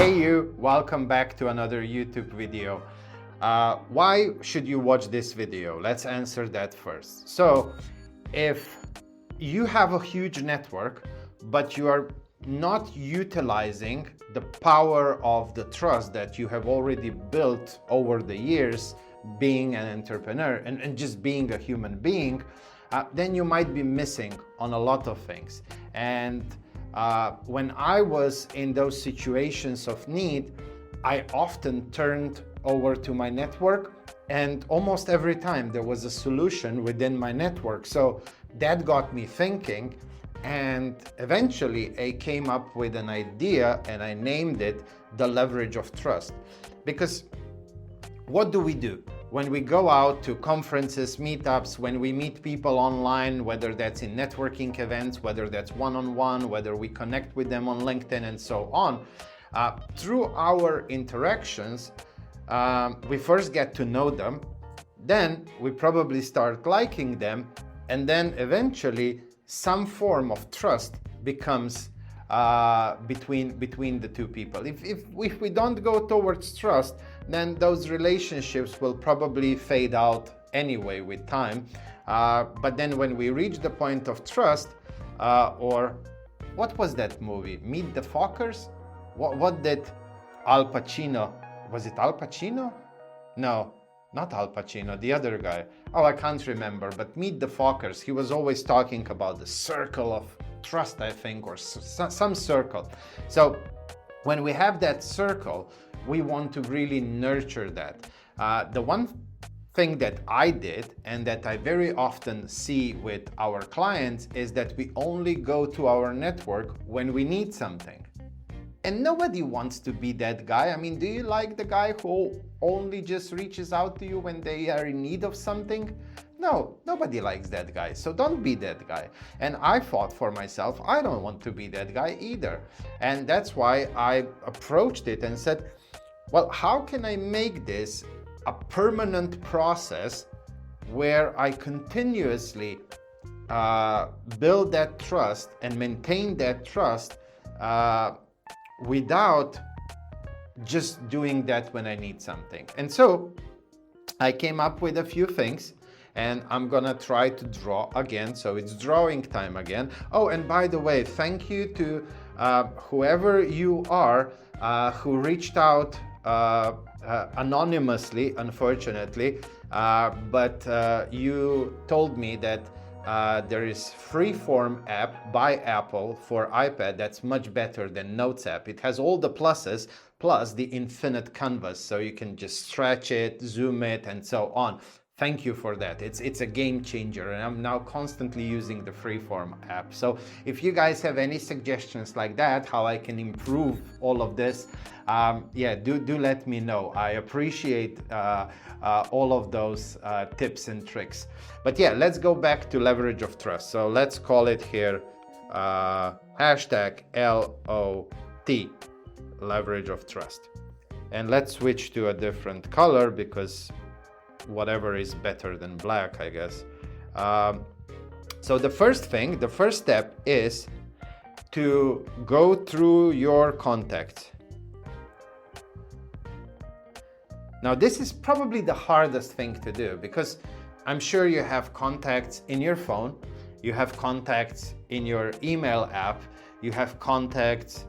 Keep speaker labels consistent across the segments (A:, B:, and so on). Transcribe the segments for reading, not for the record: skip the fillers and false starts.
A: Hey you, welcome back to another YouTube video. Why should you watch this video? Let's answer that first. So, if you have a huge network, but you are not utilizing the power of the trust that you have already built over the years, being an entrepreneur and just being a human being, then you might be missing on a lot of things. And when I was in those situations of need, I often turned over to my network, and almost every time there was a solution within my network. So that got me thinking, and eventually I came up with an idea and I named it the leverage of trust. Because what do? When we go out to conferences, meetups, when we meet people online, whether that's in networking events, whether that's one-on-one, whether we connect with them on LinkedIn and so on, through our interactions, we first get to know them, then we probably start liking them, and then eventually some form of trust becomes between the two people. If we don't go towards trust, then those relationships will probably fade out anyway with time. But then when we reach the point of trust, or what was that movie? Meet the Fockers? What did Al Pacino? Was it Al Pacino? No, not Al Pacino, the other guy. Oh, I can't remember, but Meet the Fockers. He was always talking about the circle of trust, I think, or some circle. So when we have that circle, we want to really nurture that. The one thing that I did and that I very often see with our clients is that we only go to our network when we need something. And nobody wants to be that guy. I mean, do you like the guy who only just reaches out to you when they are in need of something? No, nobody likes that guy. So don't be that guy. And I thought for myself, I don't want to be that guy either. And that's why I approached it and said, well, how can I make this a permanent process where I continuously build that trust and maintain that trust without just doing that when I need something? And so I came up with a few things, and I'm gonna try to draw again. So it's drawing time again. Oh, and by the way, thank you to whoever you are who reached out anonymously, unfortunately, but you told me that there is Freeform app by Apple for iPad that's much better than Notes app. It has all the pluses plus the infinite canvas, so you can just stretch it, zoom it, and so on. Thank you for that. It's a game changer, and I'm now constantly using the Freeform app. So if you guys have any suggestions like that, how I can improve all of this, yeah, do let me know. I appreciate all of those tips and tricks. But yeah, let's go back to leverage of trust. So let's call it here hashtag LOT, leverage of trust. And let's switch to a different color because whatever is better than black, I guess. So the first step is to go through your contacts. Now, this is probably the hardest thing to do because I'm sure you have contacts in your phone, you have contacts in your email app, you have contacts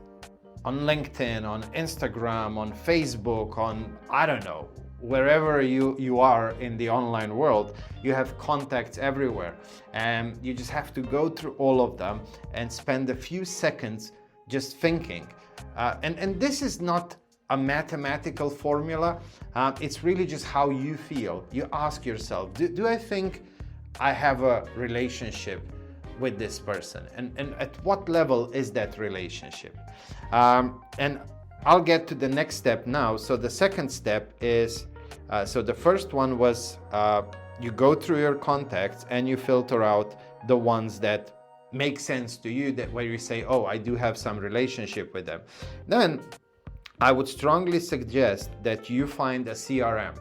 A: on LinkedIn, on Instagram, on Facebook, on, I don't know, wherever you are in the online world. You have contacts everywhere, and you just have to go through all of them and spend a few seconds just thinking. And this is not a mathematical formula. It's really just how you feel. You ask yourself, do I think I have a relationship with this person? And at what level is that relationship? And I'll get to the next step now. So the second step is, so the first one was you go through your contacts and you filter out the ones that make sense to you, that where you say, oh, I do have some relationship with them. Then I would strongly suggest that you find a CRM,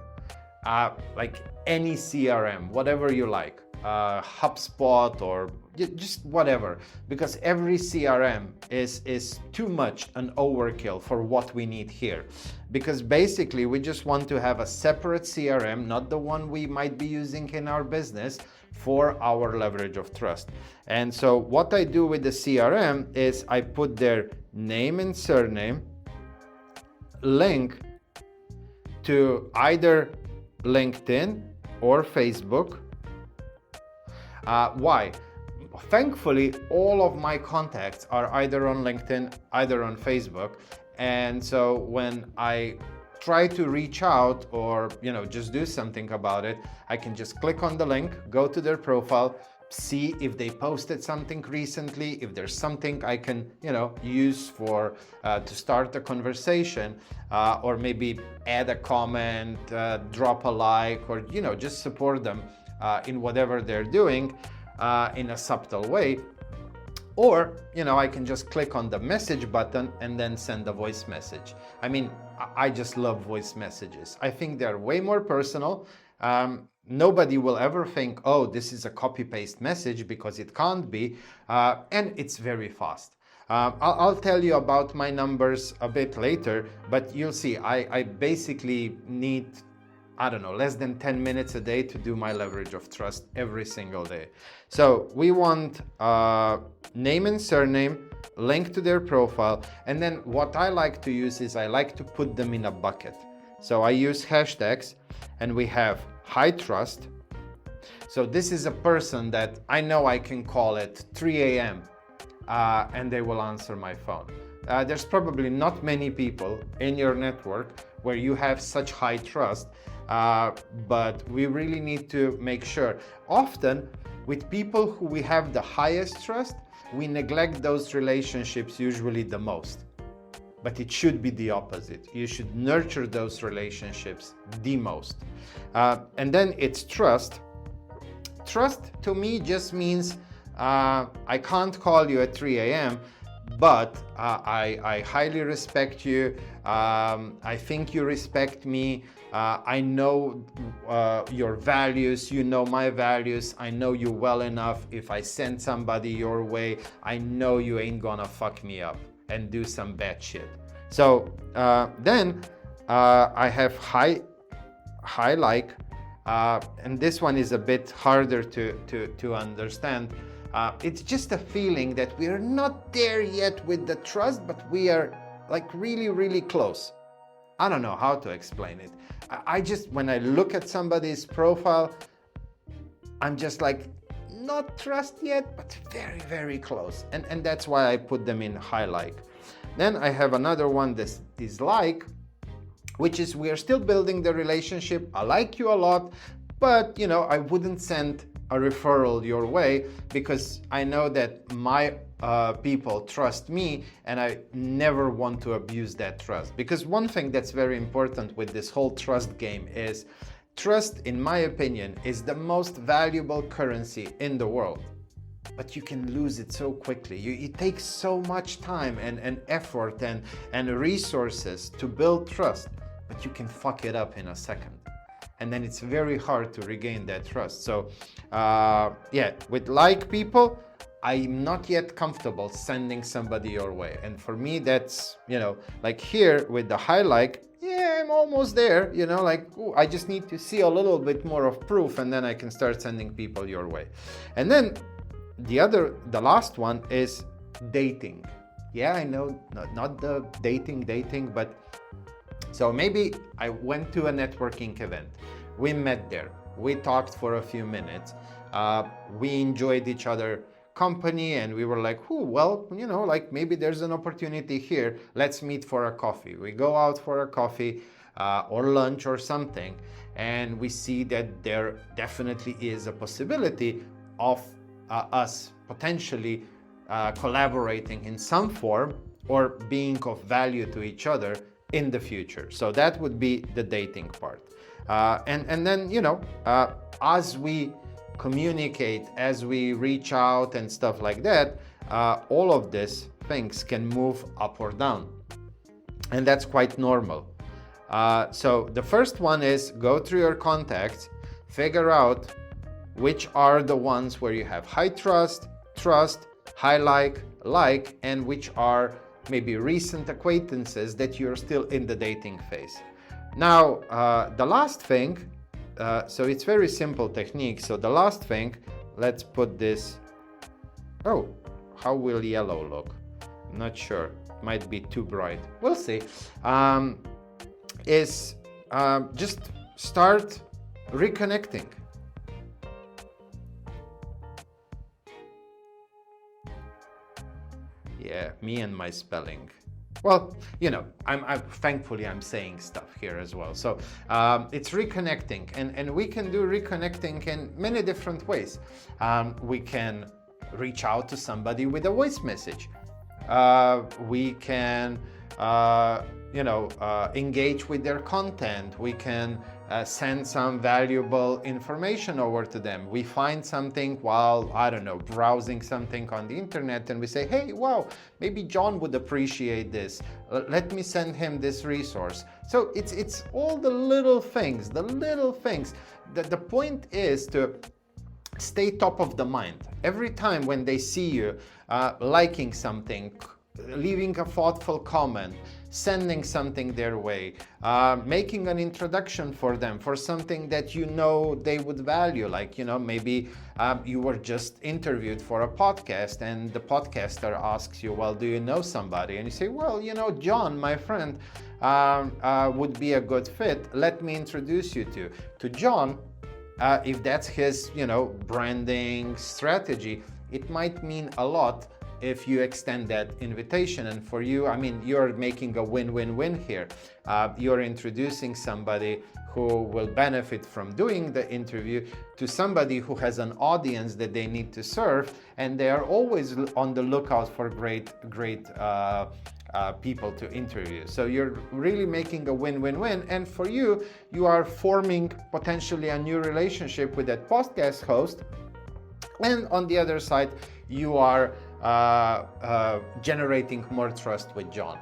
A: like any CRM, whatever you like. HubSpot or just whatever, because every CRM is too much an overkill for what we need here. Because basically we just want to have a separate CRM, not the one we might be using in our business, for our leverage of trust. And so what I do with the CRM is I put their name and surname, link to either LinkedIn or Facebook. Why? Thankfully, all of my contacts are either on LinkedIn, either on Facebook. And so when I try to reach out or, just do something about it, I can just click on the link, go to their profile, see if they posted something recently, if there's something I can, use for to start a conversation, or maybe add a comment, drop a like, or, just support them in whatever they're doing in a subtle way. Or, I can just click on the message button and then send a voice message. I mean, I just love voice messages. I think they're way more personal. Nobody will ever think, oh, this is a copy-paste message, because it can't be. And it's very fast. I'll tell you about my numbers a bit later, but you'll see, I basically need, less than 10 minutes a day to do my leverage of trust every single day. So we want name and surname, link to their profile, and then what I like to use is I like to put them in a bucket. So I use hashtags, and we have high trust. So this is a person that I know I can call at 3 a.m. And they will answer my phone. There's probably not many people in your network where you have such high trust, but we really need to make sure. Often with people who we have the highest trust, we neglect those relationships usually the most. But it should be the opposite. You should nurture those relationships the most. And then it's trust. Trust to me just means I can't call you at 3 a.m., but I highly respect you. I think you respect me. I know your values, you know my values. I know you well enough. If I send somebody your way, I know you ain't gonna fuck me up and do some bad shit. So then I have high like, and this one is a bit harder to understand. It's just a feeling that we are not there yet with the trust, but we are like really, really close. I don't know how to explain it. I just, when I look at somebody's profile, I'm just like, not trust yet, but very, very close. And that's why I put them in high like. Then I have another one that is like, which is we are still building the relationship. I like you a lot, but I wouldn't send a referral your way because I know that my people trust me, and I never want to abuse that trust. Because one thing that's very important with this whole trust game is trust, in my opinion, is the most valuable currency in the world. But you can lose it so quickly. It takes so much time and effort and resources to build trust, but you can fuck it up in a second. And then it's very hard to regain that trust. So with like people, I'm not yet comfortable sending somebody your way. And for me, that's, like here with the high like, yeah, I'm almost there, ooh, I just need to see a little bit more of proof, and then I can start sending people your way. And then the last one is dating. Yeah, I know, not the dating, but so maybe I went to a networking event. We met there. We talked for a few minutes. We enjoyed each other's company, and we were like, maybe there's an opportunity here. Let's meet for a coffee. We go out for a coffee or lunch or something, and we see that there definitely is a possibility of us potentially collaborating in some form or being of value to each other in the future. So that would be the dating part. And then, as we communicate, as we reach out and stuff like that, all of these things can move up or down. And that's quite normal. So the first one is go through your contacts, figure out which are the ones where you have high trust, high like, and which are maybe recent acquaintances that you're still in the dating phase. Now, the last thing, so it's very simple technique. So the last thing, let's put this, oh, how will yellow look? Not sure, might be too bright. We'll see. Is just start reconnecting. Yeah, me and my spelling. Well, you know, I'm thankfully I'm saying stuff here as well. So it's reconnecting, and we can do reconnecting in many different ways. We can reach out to somebody with a voice message. We can, engage with their content. We can send some valuable information over to them. We find something while, I don't know, browsing something on the internet, and we say, hey, wow, maybe John would appreciate this. Let me send him this resource. So it's all the little things, The point is to stay top of the mind. Every time when they see you liking something, leaving a thoughtful comment, sending something their way, making an introduction for them for something that you know they would value. Like, you know, maybe you were just interviewed for a podcast and the podcaster asks you, well, do you know somebody? And you say, well, you know, John, my friend, would be a good fit. Let me introduce you to John. If that's his, branding strategy, it might mean a lot if you extend that invitation. And for you, I mean, you're making a win-win-win here. You're introducing somebody who will benefit from doing the interview to somebody who has an audience that they need to serve, and they are always on the lookout for great people to interview. So you're really making a win-win-win, and for you, you are forming potentially a new relationship with that podcast host, and on the other side, you are generating more trust with John.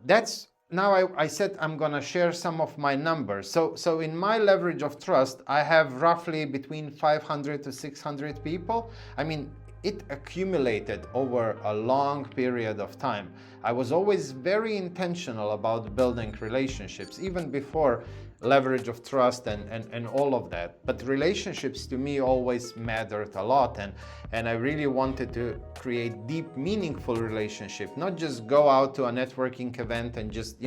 A: That's now I said I'm gonna share some of my numbers. So in my leverage of trust, I have roughly between 500 to 600 people. I mean, it accumulated over a long period of time. I was always very intentional about building relationships, even before leverage of trust and all of that. But relationships to me always mattered a lot, and I really wanted to create deep, meaningful relationship, not just go out to a networking event and just,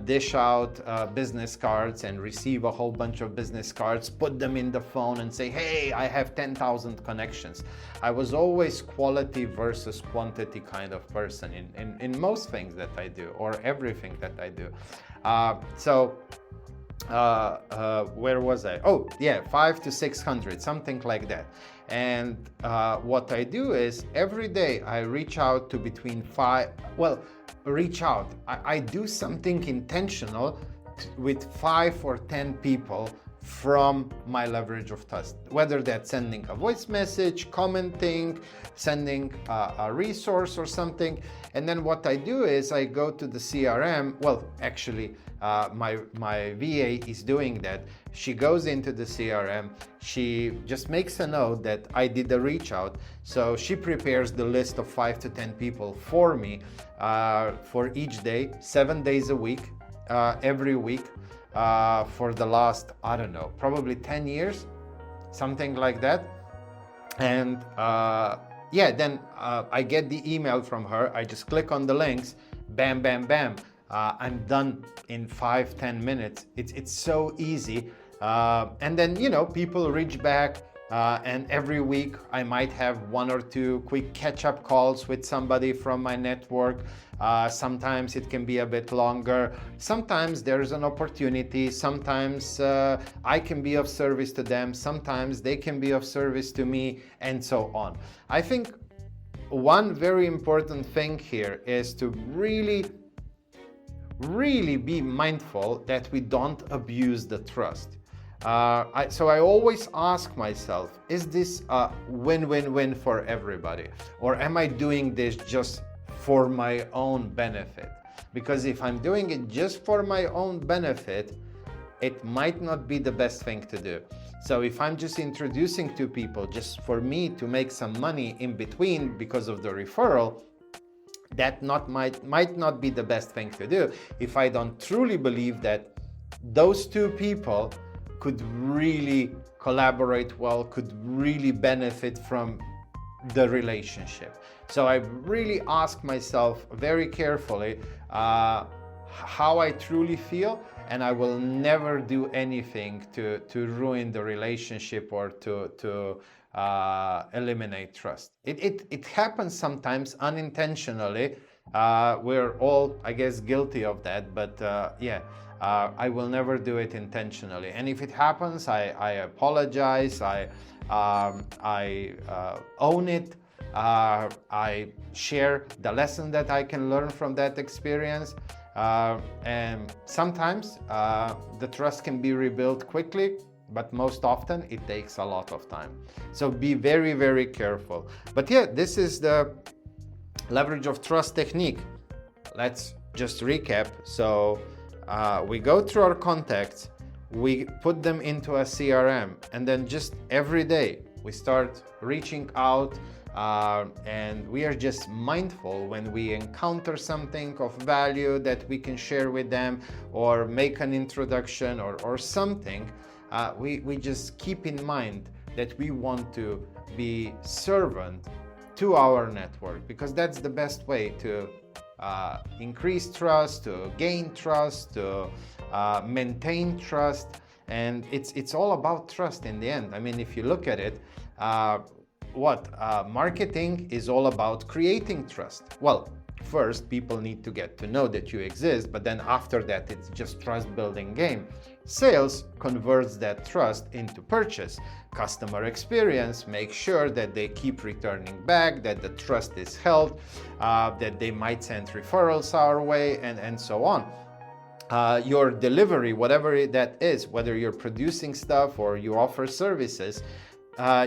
A: dish out business cards and receive a whole bunch of business cards, put them in the phone and say, hey, I have 10,000 connections. I was always quality versus quantity kind of person in most things that I do, or everything that I do. Where was I? Oh, yeah, 500 to 600, something like that. And what I do is every day I reach out to I do something intentional with 5 or 10 people from my leverage of trust, whether that's sending a voice message, commenting, sending a resource or something. And then what I do is I go to the CRM. Well, actually, my VA is doing that. She goes into the CRM, she just makes a note that I did a reach out. So she prepares the list of 5 to 10 people for me for each day, 7 days a week, every week. For the last, I don't know, probably 10 years, something like that. And then I get the email from her. I just click on the links, bam, bam, bam. I'm done in 5-10 minutes. It's so easy. And then, people reach back. And every week I might have 1 or 2 quick catch-up calls with somebody from my network. Sometimes it can be a bit longer. Sometimes there's an opportunity. Sometimes I can be of service to them. Sometimes they can be of service to me, and so on. I think one very important thing here is to really be mindful that we don't abuse the trust. So I always ask myself, is this a win-win-win for everybody? Or am I doing this just for my own benefit? Because if I'm doing it just for my own benefit, it might not be the best thing to do. So if I'm just introducing two people just for me to make some money in between because of the referral, that might not be the best thing to do if I don't truly believe that those two people could really collaborate well, could really benefit from the relationship. So I really ask myself very carefully how I truly feel, and I will never do anything to ruin the relationship or to eliminate trust. It happens sometimes unintentionally. We're all, I guess, guilty of that, but I will never do it intentionally. And if it happens, I apologize, I own it, I share the lesson that I can learn from that experience. And sometimes the trust can be rebuilt quickly, but most often it takes a lot of time. So be very, very careful. But yeah, this is the leverage of trust technique. Let's just recap. So we go through our contacts, we put them into a CRM, and then just every day we start reaching out, and we are just mindful when we encounter something of value that we can share with them or make an introduction or something. We just keep in mind that we want to be servant to our network, because that's the best way to increase trust, to gain trust, to maintain trust. And it's all about trust in the end. I mean, if you look at it, marketing is all about creating trust. Well, first people need to get to know that you exist, but then after that it's just trust building game. Sales converts that trust into purchase. Customer experience makes sure that they keep returning back, that the trust is held, that they might send referrals our way, and so on. Your delivery, whatever that is, whether you're producing stuff or you offer services,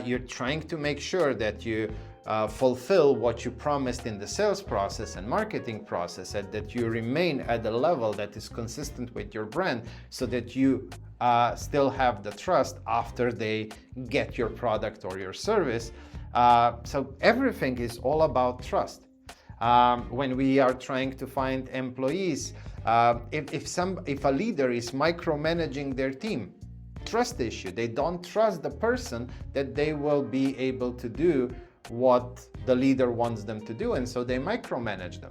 A: you're trying to make sure that you fulfill what you promised in the sales process and marketing process, and that you remain at a level that is consistent with your brand, so that you still have the trust after they get your product or your service. So everything is all about trust. When we are trying to find employees, if a leader is micromanaging their team, trust issue. They don't trust the person that they will be able to do what the leader wants them to do, and so they micromanage them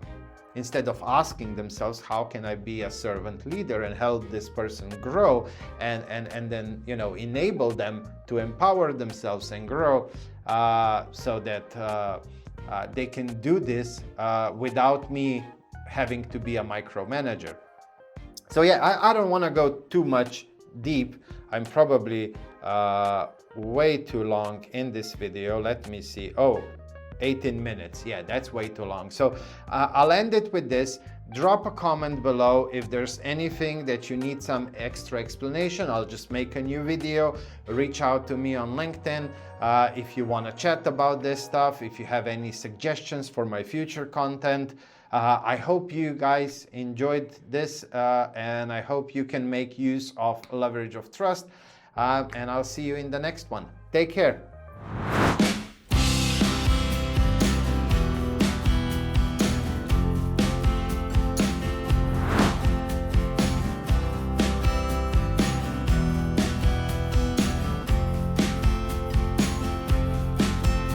A: instead of asking themselves, how can I be a servant leader and help this person grow, and then enable them to empower themselves and grow, so that they can do this without me having to be a micromanager. So yeah, I don't want to go too much deep. I'm probably way too long in this video. Let me see. 18 minutes. Yeah, that's way too long. So I'll end it with this. Drop a comment below if there's anything that you need some extra explanation. I'll just make a new video. Reach out to me on LinkedIn if you want to chat about this stuff, if you have any suggestions for my future content. I hope you guys enjoyed this, and I hope you can make use of leverage of trust, and I'll see you in the next one. Take care.